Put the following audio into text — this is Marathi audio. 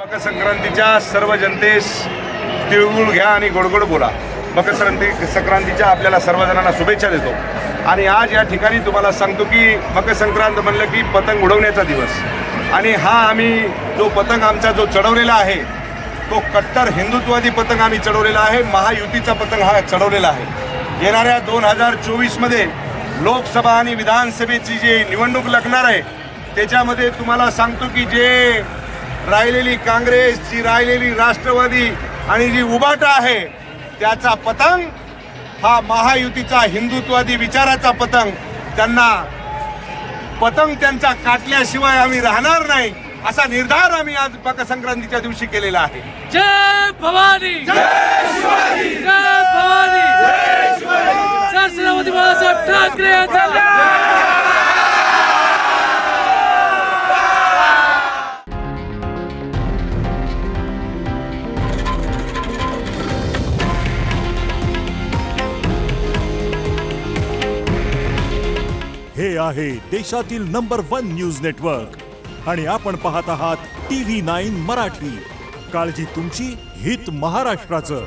मकर संक्रांतीच्या सर्व जनतेस तिळगुळ घ्या आणि गोडगोड बोला. मकर संक्रांतीच्या आपल्याला सर्वजणांना शुभेच्छा देतो. आणि आज या ठिकाणी तुम्हाला सांगतो की मकर संक्रांत म्हणलं की पतंग उडवण्याचा दिवस. आणि हा आम्ही जो पतंग आमचा जो चढवलेला आहे तो कट्टर हिंदुत्ववादी पतंग आम्ही चढवलेला आहे. महायुतीचा पतंग हा चढवलेला आहे. येणाऱ्या 2024मध्ये लोकसभा आणि विधानसभेची जी निवडणूक लागणार आहे त्याच्यामध्ये तुम्हाला सांगतो की जे राहिलेली काँग्रेस, जी राहिलेली राष्ट्रवादी आणि जी उभाटा आहे त्याचा पतंग हा महायुतीचा हिंदुत्ववादी विचाराचा पतंग. त्यांना पतंग त्यांचा काटल्याशिवाय आम्ही राहणार नाही असा निर्धार आम्ही आज मकर संक्रांतीच्या दिवशी केलेला आहे. जय भवानी, जय शिवाजी, जय भवानी, जय शिवाजी. छत्रपती बाळासाहेब ठाकरे यांचा हे आहे देशातील नंबर 1 न्यूज नेटवर्क आणि आपण पाहत आहात TV9 मराठी. काळजी तुमची, हित महाराष्ट्राचं.